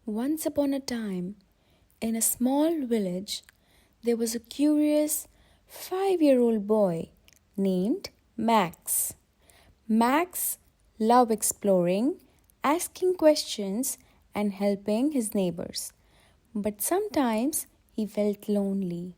Once upon a time, in a small village, there was a curious 5-year-old boy named Max. Max loved exploring, asking questions, and helping his neighbors. But sometimes he felt lonely.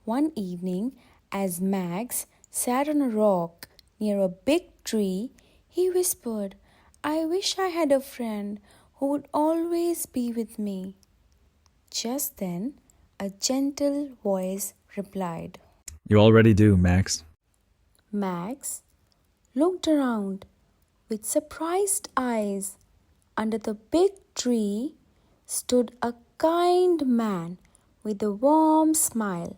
One evening, as Max sat on a rock near a big tree, he whispered, "I wish I had a friend who would always be with me." Just then, a gentle voice replied. You already do, Max. Max looked around with surprised eyes. Under the big tree stood a kind man with a warm smile.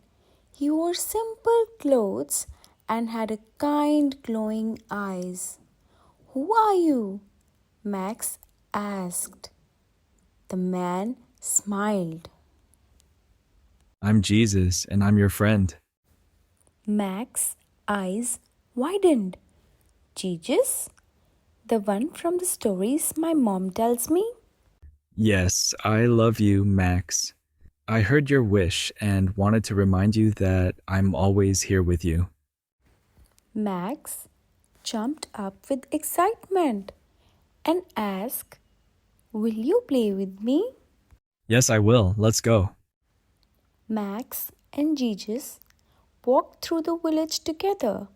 He wore simple clothes and had a kind, glowing eyes. "Who are you?" Max asked. The man smiled. I'm Jesus, and I'm your friend. Max's eyes widened. "Jesus? The one from the stories my mom tells me?" Yes, I love you, Max. I heard your wish and wanted to remind you that I'm always here with you. Max jumped up with excitement and asked, "Will you play with me?" Yes, I will. Let's go. Max and Jesus walked through the village together.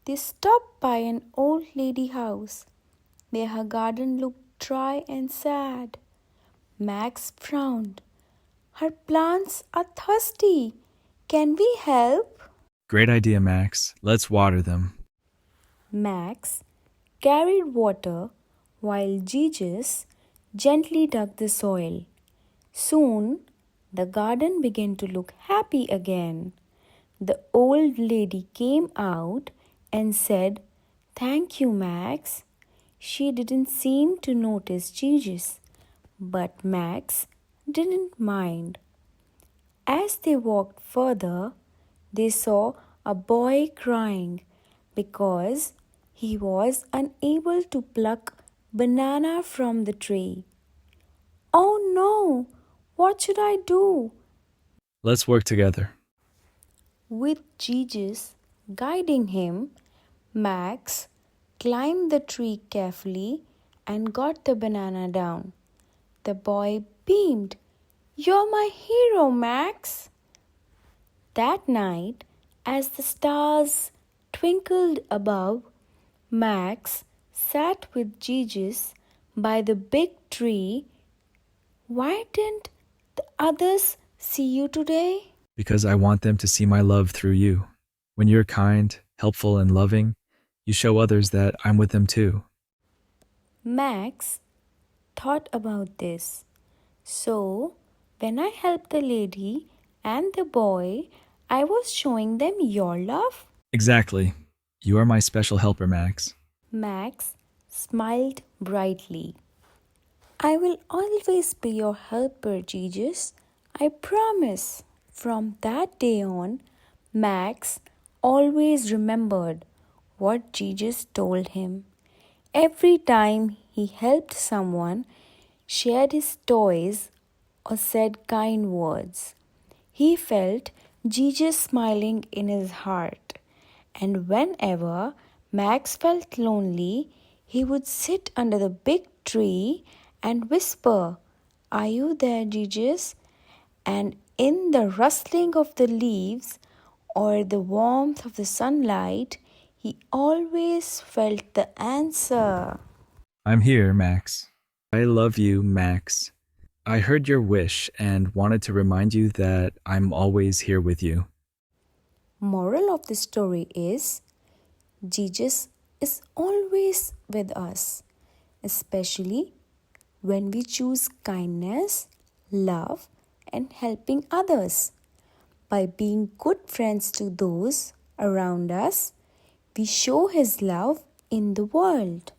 They stopped by an old lady house. Her garden looked dry and sad. Max frowned. "Her plants are thirsty. Can we help?" Great idea, Max. Let's water them. Max carried water while Jesus gently dug the soil. Soon, the garden began to look happy again. The old lady came out and said, "Thank you, Max." She didn't seem to notice Jesus, but Max didn't mind. As they walked further, they saw a boy crying because he was unable to pluck banana from the tree. "Oh no! What should I do?" Let's work together. With Jesus guiding him, Max climbed the tree carefully and got the banana down. The boy beamed. "You're my hero, Max." That night, as the stars twinkled above, Max sat with Jesus by the big tree. "Why didn't the others see you today?" Because I want them to see my love through you. When you're kind, helpful, and loving, you show others that I'm with them too. Max thought about this. "So, when I helped the lady and the boy, I was showing them your love?" Exactly. You are my special helper, Max. Max smiled brightly. "I will always be your helper, Jesus. I promise." From that day on, Max always remembered what Jesus told him. Every time he helped someone, shared his toys, or said kind words, he felt Jesus smiling in his heart. And whenever Max felt lonely, he would sit under the big tree and whisper, "Are you there, Jesus?" And in the rustling of the leaves or the warmth of the sunlight, he always felt the answer. I'm here, Max. I love you, Max. I heard your wish and wanted to remind you that I'm always here with you. Moral of the story is Jesus is always with us, especially when we choose kindness, love, and helping others. By being good friends to those around us, we show His love in the world.